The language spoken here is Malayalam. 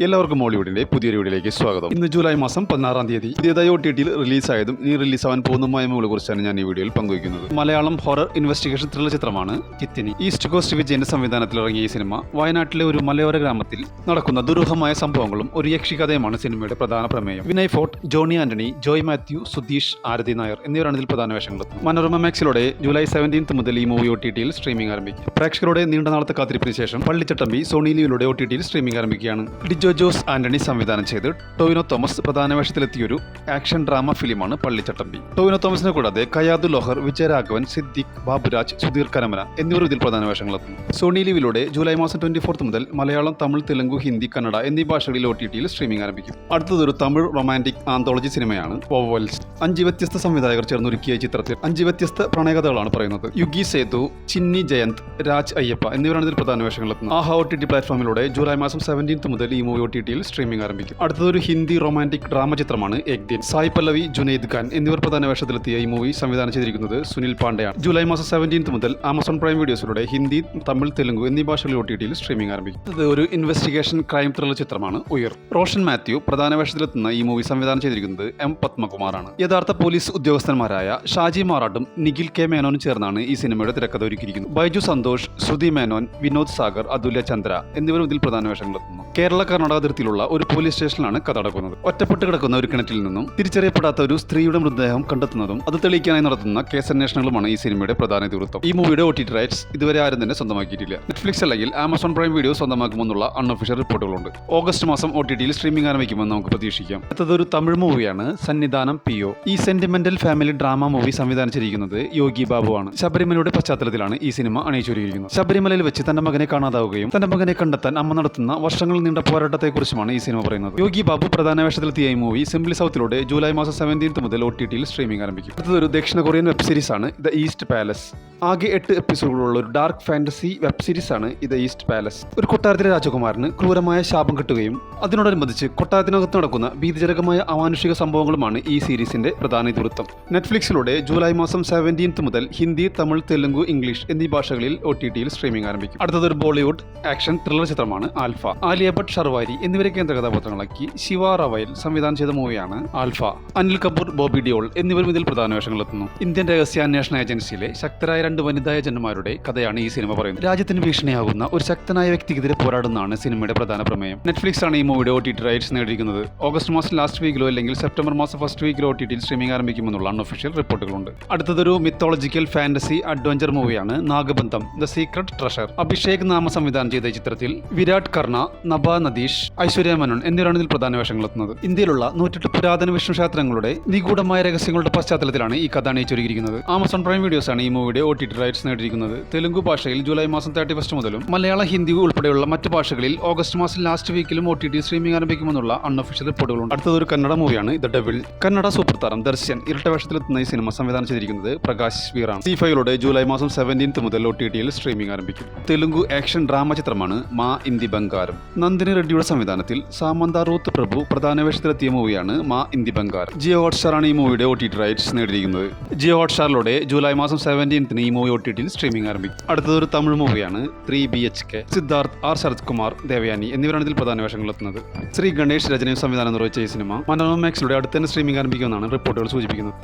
എല്ലാവർക്കും മോളിവുഡിന്റെ പുതിയൊരു വീഡിയോയിലേക്ക് സ്വാഗതം. ഇന്ന് ജൂലൈ മാസം 16-ാം തീയതി പുതിയതായി OTT-യിൽ റിലീസായതും ഇനി റിലീസാവാൻ പോകുന്നതുമായ മൂവികളെ കുറിച്ചാണ് ഞാൻ ഈ വീഡിയോയിൽ പങ്കുവയ്ക്കുന്നത്. മലയാളം ഹൊറർ ഇൻവെസ്റ്റിഗേഷൻ ത്രില്ലർ ചിത്രമാണ് ചിത്തിനി. ഈസ്റ്റ് കോസ്റ്റ് വിജയന്റെ സംവിധാനത്തിൽ ഇറങ്ങിയ ഈ സിനിമ വയനാട്ടിലെ ഒരു മലയോര ഗ്രാമത്തിൽ നടക്കുന്ന ദുരൂഹമായ സംഭവങ്ങളും ഒരു യക്ഷികഥയുമാണ് സിനിമയുടെ പ്രധാന പ്രമേയം. വിനയ് ഫോർട്ട്, ജോണി ആന്റണി, ജോയ് മാത്യു, സുധീഷ്, ആരതി നായർ എന്നിവരാണ് ഇതിൽ പ്രധാന വേഷങ്ങളെത്തുന്നത്. മനോരമ മാക്സിലൂടെ ജൂലൈ 17 മുതൽ ഈ മൂവി OTT-യിൽ സ്ട്രീമിംഗ് ആരംഭിക്കും. പ്രേക്ഷകരുടെ നീണ്ട നാളത്തെ കാത്തിരിപ്പിന് ശേഷം പള്ളിച്ചട്ടമ്പി സോണി ലീവിലൂടെ OTT-യിൽ സ്ട്രീമിംഗ് ആരംഭിക്കുകയാണ്. ഡിജോ ജോസ് ആന്റണി സംവിധാനം ചെയ്ത് ടോവിനോ തോമസ് പ്രധാന വേഷത്തിലെത്തിയൊരു ആക്ഷൻ ഡ്രാമ ഫിലിമാണ് പള്ളിച്ചട്ടമ്പി. ടോവിനോ തോമസിനെ കൂടാതെ കയാദു ലോഹർ, വിജയരാഘവൻ, സിദ്ദിഖ്, ബാബുരാജ്, സുധീർ കരമന എന്നിവർ ഇതിൽ പ്രധാന വേഷങ്ങളെത്തുന്നു. സോണി ലീവിലൂടെ ജൂലൈ മാസം 24 മുതൽ മലയാളം, തമിഴ്, തെലുങ്ക്, ഹിന്ദി, കന്നഡ എന്നീ ഭാഷകളിൽ OTT-യിൽ സ്ട്രീമിംഗ് ആരംഭിക്കും. അടുത്തതൊരു തമിഴ് റൊമാന്റിക് ആന്തോളജി സിനിമയാണ് വോവൽസ്. 5 വ്യത്യസ്ത സംവിധായകർ ചേർന്നൊരുക്കിയ ചിത്രത്തിൽ 5 വ്യത്യസ്ത പ്രണയകഥകളാണ് പറയുന്നത്. യുഗി സേതു, ചിന്നി ജയന്ത്, രാജ് അയ്യപ്പ എന്നിവരാണ് ഇതിൽ പ്രധാന വേഷങ്ങളെത്തുന്നത്. ആഹ OTT പ്ലാറ്റ്ഫോമിലൂടെ ജൂലൈ മാസം 17 മുതൽ ഈ മൂവി OTT-യിൽ സ്ട്രീമിംഗ് ആരംഭിക്കും. അടുത്തതൊരു ഹിന്ദി റൊമാന്റിക് ഡ്രാമ ചിത്രമാണ് എക് ദിൻ. സായ് പല്ലവി, ജുനൈദ് ഖാൻ എന്നിവർ പ്രധാന വേഷത്തിലെത്തിയ ഈ മൂവി സംവിധാനം ചെയ്തിരിക്കുന്നത് സുനിൽ പാണ്ഡെയാണ്. ജൂലൈ മാസം 17 മുതൽ ആമസോൺ പ്രൈം വീഡിയോസിലൂടെ ഹിന്ദി, തമിഴ്, തെലുങ്ക് എന്നീ ഭാഷകളിൽ OTT-യിൽ സ്ട്രീമിംഗ് ആരംഭിക്കും. ഇത് ഒരു ഇൻവെസ്റ്റിഗേഷൻ ക്രൈം ത്രില്ലർ ചിത്രമാണ് ഉയർ. റോഷൻ മാത്യു പ്രധാന വേഷത്തിലെത്തുന്ന ഈ മൂവി സംവിധാനം ചെയ്തിരിക്കുന്നത് M പത്മകുമാറാണ്. യഥാർത്ഥ പോലീസ് ഉദ്യോഗസ്ഥന്മാരായ ഷാജി മാറാട്ടും നിഖിൽ K മേനോനും ചേർന്നാണ് ഈ സിനിമയുടെ തിരക്കഥ ഒരുക്കിയിരിക്കുന്നത്. ബൈജു സന്തോഷ്, ശ്രുതി മേനോൻ, വിനോദ് സാഗർ, അതുല്യ ചന്ദ്ര എന്നിവരും ഇതിൽ പ്രധാന വേഷങ്ങളെത്തുന്നു. കേരള കർണാടക അതിർത്തിയിലുള്ള ഒരു പോലീസ് സ്റ്റേഷനിലാണ് കഥ നടക്കുന്നത്. ഒറ്റപ്പെട്ട് കിടക്കുന്ന ഒരു കിണറ്റിൽ നിന്നും തിരിച്ചറിയപ്പെടാത്ത ഒരു സ്ത്രീയുടെ മൃതദേഹം കണ്ടെത്തുന്നതും അത് തെളിയിക്കാനായി നടത്തുന്ന കേസന്വേഷണങ്ങളുമാണ് ഈ സിനിമയുടെ പ്രധാന ഇതിവൃത്തം. ഈ മൂവിയുടെ OTT റൈറ്റ്സ് ഇതുവരെ ആരും തന്നെ സ്വന്തമാക്കിയിട്ടില്ല. നെറ്റ്ഫ്ലിക്സ് അല്ലെങ്കിൽ ആമസോൺ പ്രൈം വീഡിയോ സ്വന്തമാക്കുമെന്നുള്ള അൺഒഫീഷ്യൽ റിപ്പോർട്ടുകളുണ്ട്. ഓഗസ്റ്റ് മാസം OTT-യിൽ സ്ട്രീമിംഗ് ആരംഭിക്കുമെന്ന് നമുക്ക് പ്രതീക്ഷിക്കാം. അടുത്തതൊരു തമിഴ് മൂവിയാണ് സന്നിധാനം PO. ഈ സെന്റിമെന്റൽ ഫാമിലി ഡ്രാമ മൂവി സംവിധാനം ചെയ്തിരിക്കുന്നത് യോഗി ബാബു ആണ്. ശബരിമലയുടെ പശ്ചാത്തലത്തിലാണ് ഈ സിനിമ അണിയിച്ചൊരുക്കിയിരിക്കുന്നത്. ശബരിമലയിൽ വെച്ച് തന്റെ മകനെ കാണാതാവുകയും തന്റെ മകനെ കണ്ടെത്താൻ അമ്മ നടത്തുന്ന വർഷങ്ങൾ നീണ്ട പോരാട്ടത്തെക്കുറിച്ചുമാണ് ഈ സിനിമ പറയുന്നത്. യോഗി ബാബു പ്രധാന വേഷത്തിലെത്തിയ ഈ മൂവി സിംപ്ലി സൗത്തിലൂടെ ജൂലൈ മാസം 17 മുതൽ OTT-യിൽ സ്ട്രീമിംഗ് ആരംഭിക്കും. അടുത്തതൊരു ദക്ഷിണ കൊറിയൻ വെബ് സീരീസ് ആണ് ദ ഈസ്റ്റ് പാലസ്. ആകെ 8 എപ്പിസോഡുകളുള്ള ഒരു ഡാർക്ക് ഫാന്റസി വെബ് സീരീസ് ആണ് ദ ഈസ്റ്റ് പാലസ്. ഒരു കൊട്ടാരത്തിലെ രാജകുമാരന് ക്രൂരമായ ശാപം കിട്ടുകയും അതിനോടനുബന്ധിച്ച് കൊട്ടാരത്തിനകത്ത് നടക്കുന്ന ഭീതിജനകമായ അമാനുഷിക സംഭവങ്ങളുമാണ് ഈ സീരീസിന്റെ പ്രധാന ഇതിവൃത്തം. നെറ്റ്ഫ്ലിക്സിലൂടെ ജൂലൈ മാസം 17 മുതൽ ഹിന്ദി, തമിഴ്, തെലുങ്ക്, ഇംഗ്ലീഷ് എന്നീ ഭാഷകളിൽ OTT-യിൽ സ്ട്രീമിംഗ് ആരംഭിക്കും. അടുത്തതൊരു ബോളിവുഡ് ആക്ഷൻ ത്രില്ലർ ചിത്രമാണ് ആൽഫ. ആലിയ ഭട്ട്, ഷർവാരി എന്നിവരെ കേന്ദ്ര കഥാപാത്രങ്ങളാക്കി ശിവ റവൈൽ സംവിധാനം ചെയ്ത മൂവിയാണ് ആൽഫ. അനിൽ കപൂർ, ബോബി ഡിയോൾ എന്നിവരും ഇതിൽ പ്രധാന വേഷങ്ങളെത്തുന്നു. ഇന്ത്യൻ രഹസ്യാന്വേഷണ ഏജൻസിയിലെ ശക്തരായ 2 വനിതാ ഏജന്റുമാരുടെ കഥയാണ് ഈ സിനിമ പറയുന്നത്. രാജ്യത്തിന് ഭീഷണിയാകുന്ന ഒരു ശക്തനായ വ്യക്തിക്കെതിരെ പോരാടുന്നതാണ് സിനിമയുടെ പ്രധാന പ്രമേയം. നെറ്റ്ഫ്ലിക്സ് ആണ് ഈ മൂവിയുടെ OTT റൈറ്റ്സ് നേടിയിരിക്കുന്നത്. ഓഗസ്റ്റ് മാസം ലാസ്റ്റ് വീക്കിലോ അല്ലെങ്കിൽ സെപ്റ്റംബർ മാസം ഫസ്റ്റ് വീക്കിലോ OTT-യിൽ സ്ട്രീമിംഗ് ആരംഭിക്കുമെന്നുള്ള അൺഒഫീഷ്യൽ റിപ്പോർട്ടുകളുണ്ട്. അടുത്തതൊരു മിത്തോളജിക്കൽ ഫാന്റസി അഡ്വഞ്ചർ മൂവിയാണ് നാഗബന്ധം ദ സീക്രട്ട് ട്രഷർ. അഭിഷേക് നാമ സംവിധാനം ചെയ്ത ചിത്രത്തിൽ വിരാട് കർണ, നഭ നദീഷ്, ഐശ്വര്യ മേനോൻ എന്നിവരാണ് ഇതിൽ പ്രധാന വേഷങ്ങളെത്തുന്നത്. ഇന്ത്യയിലുള്ള 108 പുരാതന വിഷ്ണു ക്ഷേത്രങ്ങളുടെ നിഗൂഢമായ രഹസ്യങ്ങളുടെ പശ്ചാത്തലത്തിലാണ് ഈ കഥ അണിയിച്ചൊരുക്കിയിരിക്കുന്നത്. ആമസോൺ പ്രൈം വീഡിയോസ് ആണ് ഈ മൂവിയുടെ OTT റൈറ്റ്സ് നേടിയിരിക്കുന്നത്. തെലുങ്ക് ഭാഷയിൽ ജൂലൈ മാസം 31 മുതലും മലയാളം, ഹിന്ദി ഉൾപ്പെടെയുള്ള മറ്റ് ഭാഷകളിൽ ഓഗസ്റ്റ് മാസം ലാസ്റ്റ് വീക്കിലും OTT സ്ട്രീമിംഗ് ആരംഭിക്കുമെന്നുള്ള അൺഒഫീഷ്യൽ റിപ്പോർട്ടുകളുണ്ട്. അടുത്തതൊരു കന്നഡ മൂവിയാണ് ദ ഡെവിൾ. കന്നഡ സൂപ്പർ താരം ദർശൻ ഇരട്ട വേഷത്തിലെത്തുന്ന ഈ സിനിമ സംവിധാനം ചെയ്തിരിക്കുന്നത് പ്രകാശ് വീറാണ്. C5-ലൂടെ ജൂലൈ മാസം 17 മുതൽ OTT-യിൽ സ്ട്രീമിംഗ് ആരംഭിക്കും. തെലുങ്ക് ആക്ഷൻ ഡ്രാമ ചിത്രമാണ് മാ ഇന്ദി ബംഗാരം. നന്ദിനി റെഡ്ഡിയുടെ സംവിധാനത്തിൽ സാമന്ത റൂത്ത് പ്രഭു പ്രധാന വേഷത്തിലെത്തിയ മൂവിയാണ് മാ ഇന്ദി ബംഗാരം. ജിയോ ഹോട്ട്സ്റ്റാർ ആണ് ഈ മൂവിയുടെ OTT റൈറ്റ്സ് നേടിയിരിക്കുന്നത്. ജിയോ ഹോട്ട്സ്റ്റാറിലൂടെ ജൂലൈ മാസം 17 ഈ മൂവി OTT-യിൽ സ്ട്രീമിംഗ് ആരംഭിക്കും. അടുത്തതൊരു തമിഴ് മൂവിയാണ് 3 BHK. സിദ്ധാർത്ഥ്, R ശരത് കുമാർ, ദേവയാനി എന്നിവരാണ് ഇതിൽ പ്രധാന വേഷങ്ങളെത്തുന്നത്. ശ്രീ ഗണേഷ് രചനയും സംവിധാനം നിർവഹിച്ച ഈ സിനിമ മനോരമ മാക്സിലൂടെ അടുത്ത തന്നെ സ്ട്രീമിംഗ് ആരംഭിക്കുമെന്നാണ് റിപ്പോർട്ടുകൾ സൂചിപ്പിക്കുന്നത്.